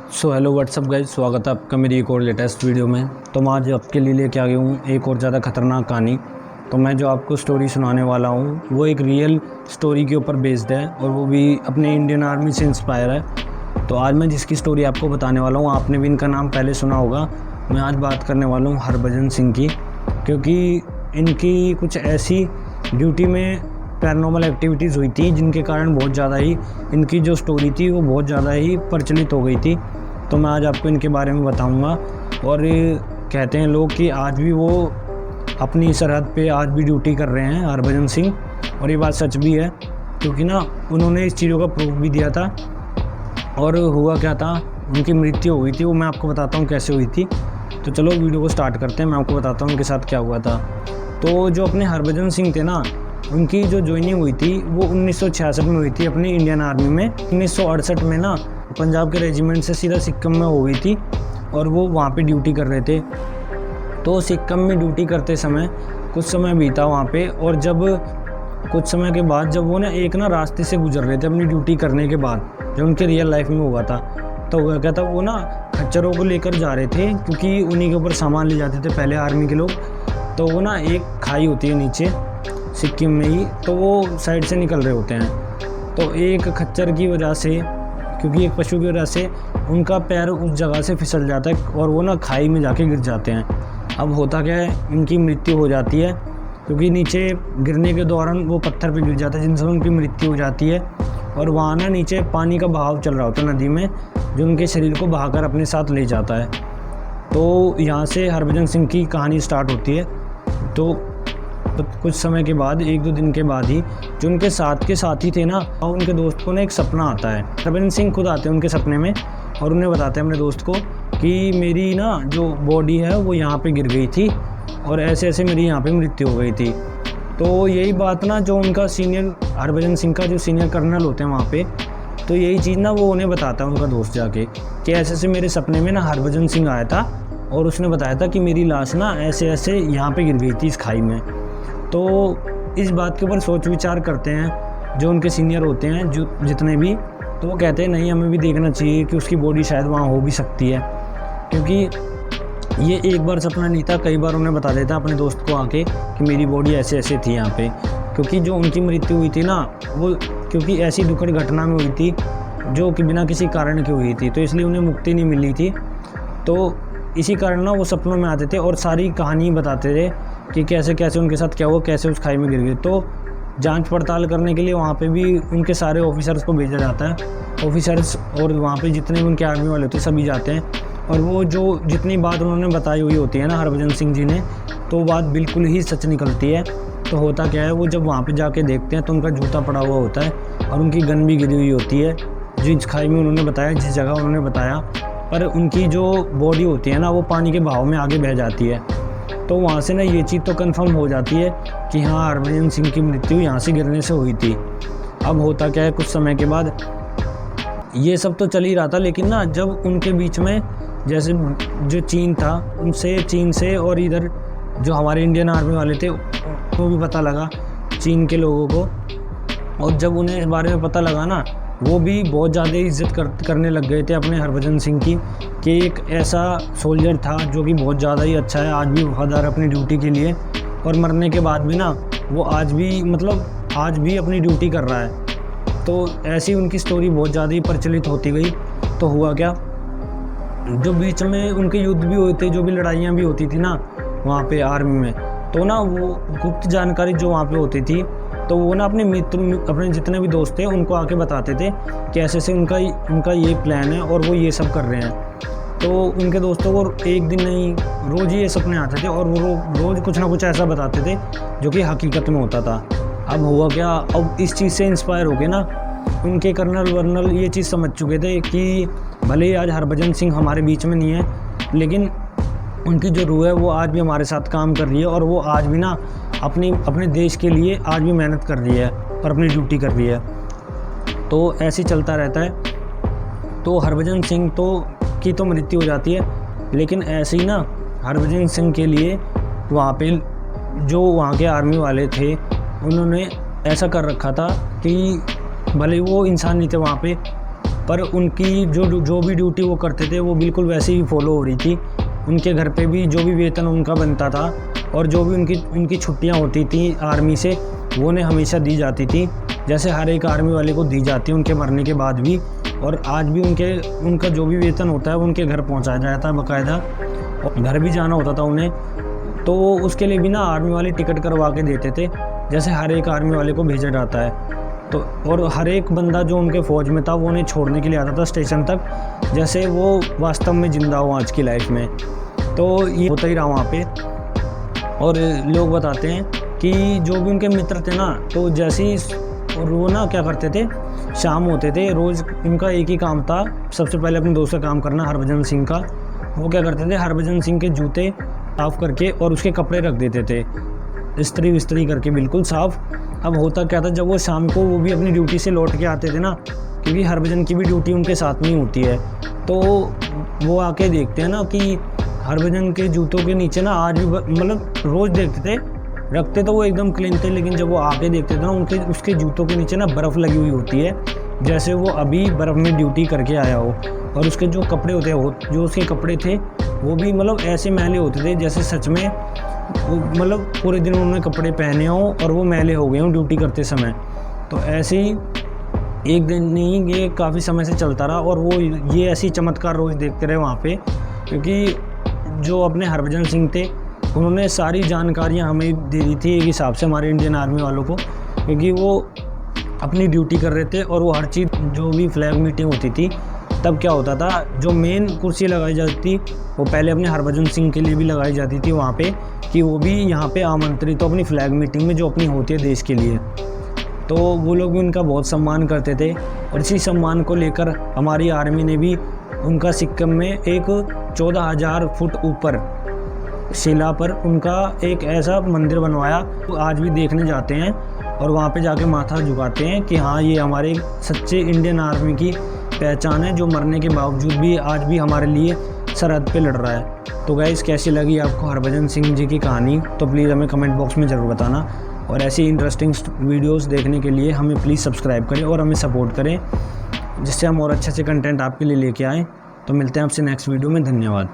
So hello what's up guys, स्वागत है आपका मेरी एक और लेटेस्ट वीडियो में। तो मैं आज आपके लिए लेके आ गया हूँ एक और ज़्यादा ख़तरनाक कहानी। तो मैं जो आपको स्टोरी सुनाने वाला हूँ वो एक रियल स्टोरी के ऊपर बेस्ड है और वो भी अपने इंडियन आर्मी से इंस्पायर है। तो आज मैं जिसकी स्टोरी आपको बताने वाला हूँ, आपने भी इनका नाम पहले सुना होगा। मैं आज बात करने वाला हूँ हरभजन सिंह की, क्योंकि इनकी कुछ ऐसी ड्यूटी में पैरानॉर्मल एक्टिविटीज़ हुई थी जिनके कारण बहुत ज़्यादा ही इनकी जो स्टोरी थी वो बहुत ज़्यादा ही प्रचलित हो गई थी। तो मैं आज आपको इनके बारे में बताऊंगा। और कहते हैं लोग कि आज भी वो अपनी सरहद पे आज भी ड्यूटी कर रहे हैं, हरभजन सिंह। और ये बात सच भी है, क्योंकि ना उन्होंने इस चीज़ों का प्रूफ भी दिया था। और हुआ क्या था, उनकी मृत्यु हो गई थी, वो मैं आपको बताता हूँ कैसे हुई थी। तो चलो वीडियो को स्टार्ट करते हैं, मैं आपको बताता हूँ उनके साथ क्या हुआ था। तो जो अपने हरभजन सिंह थे ना, उनकी जो ज्वाइनिंग हुई थी वो 1966 में हुई थी अपनी इंडियन आर्मी में। 1968 में ना पंजाब के रेजिमेंट से सीधा सिक्किम में हो गई थी और वो वहाँ पे ड्यूटी कर रहे थे। तो सिक्किम में ड्यूटी करते समय कुछ समय बीता वहाँ पे, और जब कुछ समय के बाद जब वो ना एक ना रास्ते से गुजर रहे थे अपनी ड्यूटी करने के बाद, जो उनके रियल लाइफ में हुआ था। तो हुआ क्या था, वो ना खच्चरों को लेकर जा रहे थे, क्योंकि उन्हीं के ऊपर सामान ले जाते थे पहले आर्मी के लोग। तो वो ना एक खाई होती है नीचे सिक्किम में ही, तो वो साइड से निकल रहे होते हैं। तो एक खच्चर की वजह से, क्योंकि एक पशु की वजह से उनका पैर उस जगह से फिसल जाता है और वो ना खाई में जाके गिर जाते हैं। अब होता क्या है, इनकी मृत्यु हो जाती है, क्योंकि नीचे गिरने के दौरान वो पत्थर पे गिर जाता है जिनसे उनकी मृत्यु हो जाती है। और वहाँ ना नीचे पानी का बहाव चल रहा होता है नदी में, जो उनके शरीर को बहाकर अपने साथ ले जाता है। तो यहाँ से हरभजन सिंह की कहानी स्टार्ट होती है। तो कुछ समय के बाद, एक दो दिन के बाद ही, जो उनके साथ के साथी थे ना, उनके दोस्त को ना एक सपना आता है। हरभजन सिंह खुद आते हैं उनके सपने में और उन्हें बताते हैं अपने दोस्त को कि मेरी ना जो बॉडी है वो यहाँ पे गिर गई थी और ऐसे ऐसे मेरी यहाँ पे मृत्यु हो गई थी। तो यही बात ना, जो उनका सीनियर, हरभजन सिंह का जो सीनियर कर्नल होते हैं वहाँ पे, तो यही चीज़ ना वो उन्हें बताता है उनका दोस्त जाके कि ऐसे ऐसे मेरे सपने में ना हरभजन सिंह आया था और उसने बताया था कि मेरी लाश ना ऐसे ऐसे यहाँ पे गिर गई थी इस खाई में। तो इस बात के ऊपर सोच विचार करते हैं जो उनके सीनियर होते हैं, जो जितने भी, तो वो कहते हैं नहीं, हमें भी देखना चाहिए कि उसकी बॉडी शायद वहाँ हो भी सकती है। क्योंकि ये एक बार सपना नहीं था, कई बार उन्हें बता देता अपने दोस्त को आके कि मेरी बॉडी ऐसे ऐसे थी यहाँ पे। क्योंकि जो उनकी मृत्यु हुई थी ना, वो क्योंकि ऐसी दुखद घटना में हुई थी जो कि बिना किसी कारण की हुई थी, तो इसलिए उन्हें मुक्ति नहीं मिली थी। तो इसी कारण ना वो सपनों में आते थे और सारी कहानी बताते थे कि कैसे कैसे उनके साथ क्या हुआ, कैसे उस खाई में गिर गए। तो जांच पड़ताल करने के लिए वहाँ पे भी उनके सारे ऑफिसर्स को भेजा जाता है, ऑफिसर्स, और वहाँ पे जितने भी उनके आर्मी वाले होते हैं सभी जाते हैं। और वो जो जितनी बात उन्होंने बताई हुई होती है ना हरभजन सिंह जी ने, तो बात बिल्कुल ही सच निकलती है। तो होता क्या है, वो जब वहाँ पर जाके देखते हैं तो उनका जूता पड़ा हुआ होता है और उनकी गन भी गिरी हुई होती है, जिस खाई में उन्होंने बताया, जिस जगह उन्होंने बताया। पर उनकी जो बॉडी होती है ना, वो पानी के बहाव में आगे बह जाती है। तो वहाँ से ना ये चीज़ तो कंफर्म हो जाती है कि हाँ, हरभजन सिंह की मृत्यु यहाँ से गिरने से हुई थी। अब होता क्या है, कुछ समय के बाद ये सब तो चल ही रहा था, लेकिन ना जब उनके बीच में, जैसे जो चीन था, उनसे, चीन से और इधर जो हमारे इंडियन आर्मी वाले थे वो भी पता लगा चीन के लोगों को। और जब उन्हें इस बारे में पता लगा ना, वो भी बहुत ज़्यादा इज्जत करने लग गए थे अपने हरभजन सिंह की, कि एक ऐसा सोल्जर था जो कि बहुत ज़्यादा ही अच्छा है, आज भी वफादार अपनी ड्यूटी के लिए, और मरने के बाद भी ना वो आज भी, मतलब आज भी अपनी ड्यूटी कर रहा है। तो ऐसी उनकी स्टोरी बहुत ज़्यादा ही प्रचलित होती गई। तो हुआ क्या, जो बीच में उनके युद्ध भी हुए थे, जो भी लड़ाइयाँ भी होती थी ना वहाँ पे आर्मी में, तो ना वो गुप्त जानकारी जो वहाँ पे होती थी, तो वो ना अपने मित्र, अपने जितने भी दोस्त थे उनको आके बताते थे कि ऐसे ऐसे उनका ये प्लान है और वो ये सब कर रहे हैं। तो उनके दोस्तों को एक दिन नहीं, रोज़ ही ये सपने आते थे और वो रोज़ कुछ ना कुछ ऐसा बताते थे जो कि हकीकत में होता था। अब हुआ क्या, अब इस चीज़ से इंस्पायर होके ना उनके कर्नल वर्नल ये चीज़ समझ चुके थे कि भले ही आज हरभजन सिंह हमारे बीच में नहीं है, लेकिन उनकी जो रूह है वो आज भी हमारे साथ काम कर रही है और वो आज भी ना अपने देश के लिए आज भी मेहनत कर रही है और अपनी ड्यूटी कर रही है। तो ऐसे ही चलता रहता है। तो हरभजन सिंह की तो मृत्यु हो जाती है, लेकिन ऐसे ही ना हरभजन सिंह के लिए वहाँ पे जो वहाँ के आर्मी वाले थे, उन्होंने ऐसा कर रखा था कि भले वो इंसान नहीं थे वहाँ पे, पर उनकी जो भी ड्यूटी वो करते थे वो बिल्कुल वैसे ही फॉलो हो रही थी। उनके घर पे भी जो भी वेतन उनका बनता था और जो भी उनकी छुट्टियां होती थी आर्मी से, वो उन्हें हमेशा दी जाती थी, जैसे हर एक आर्मी वाले को दी जाती है उनके मरने के बाद भी। और आज भी उनका जो भी वेतन होता है वो उनके घर पहुंचाया जाता है बाकायदा, और घर भी जाना होता था उन्हें, तो उसके लिए भी ना आर्मी वाले टिकट करवा के देते थे, जैसे हर एक आर्मी वाले को भेजा जाता है। तो और हर एक बंदा जो उनके फ़ौज में था वो उन्हें छोड़ने के लिए आता था स्टेशन तक, जैसे वो वास्तव में ज़िंदा हो आज की लाइफ में। तो ये होता ही रहा वहाँ पे। और लोग बताते हैं कि जो भी उनके मित्र थे ना, तो जैसे ही और वो ना क्या करते थे, शाम होते थे रोज़ उनका एक ही काम था, सबसे पहले अपने दोस्त का काम करना, हरभजन सिंह का। वो क्या करते थे, हरभजन सिंह के जूते साफ़ करके और उसके कपड़े रख देते थे, इस्त्री विस्त्री करके बिल्कुल साफ़। अब होता क्या था, जब वो शाम को वो भी अपनी ड्यूटी से लौट के आते थे ना, क्योंकि हरभजन की भी ड्यूटी उनके साथ में ही होती है, तो वो आके देखते हैं ना कि हरभजन के जूतों के नीचे ना आज भी मतलब रोज़ देखते थे, रखते तो वो एकदम क्लीन थे, लेकिन जब वो आके देखते थे ना उसके जूतों के नीचे ना बर्फ़ लगी हुई होती है, जैसे वो अभी बर्फ़ में ड्यूटी करके आया हो। और उसके जो कपड़े होते हैं, जो उसके कपड़े थे वो भी मतलब ऐसे मैले होते थे जैसे सच में मतलब पूरे दिन उन्होंने कपड़े पहने हों और वो मैले हो गए हों ड्यूटी करते समय। तो ऐसे ही एक दिन नहीं, ये काफ़ी समय से चलता रहा, और वो ये ऐसी चमत्कार रोज़ देखते रहे वहाँ पे, क्योंकि जो अपने हरभजन सिंह थे उन्होंने सारी जानकारियाँ हमें दे दी थी एक हिसाब से हमारे इंडियन आर्मी वालों को, क्योंकि वो अपनी ड्यूटी कर रहे थे। और वो हर चीज़, जो भी फ्लैग मीटिंग होती थी तब क्या होता था, जो मेन कुर्सी लगाई जाती थी वो पहले अपने हरभजन सिंह के लिए भी लगाई जाती थी वहाँ पे, कि वो भी यहाँ पे आमंत्रित हो अपनी फ्लैग मीटिंग में जो अपनी होती है देश के लिए। तो वो लोग भी उनका बहुत सम्मान करते थे, और इसी सम्मान को लेकर हमारी आर्मी ने भी उनका सिक्किम में एक 14,000 फुट ऊपर शिला पर उनका एक ऐसा मंदिर बनवाया, तो आज भी देखने जाते हैं और वहाँ पे जाके माथा झुकाते हैं कि हाँ, ये हमारे सच्चे इंडियन आर्मी की पहचान है, जो मरने के बावजूद भी आज भी हमारे लिए सरहद पे लड़ रहा है। तो गाइस, कैसी लगी आपको हरभजन सिंह जी की कहानी, तो प्लीज़ हमें कमेंट बॉक्स में ज़रूर बताना। और ऐसी इंटरेस्टिंग वीडियोस देखने के लिए हमें प्लीज़ सब्सक्राइब करें और हमें सपोर्ट करें, जिससे हम और अच्छे से कंटेंट आपके लिए लेके आएँ। तो मिलते हैं आपसे नेक्स्ट वीडियो में। धन्यवाद।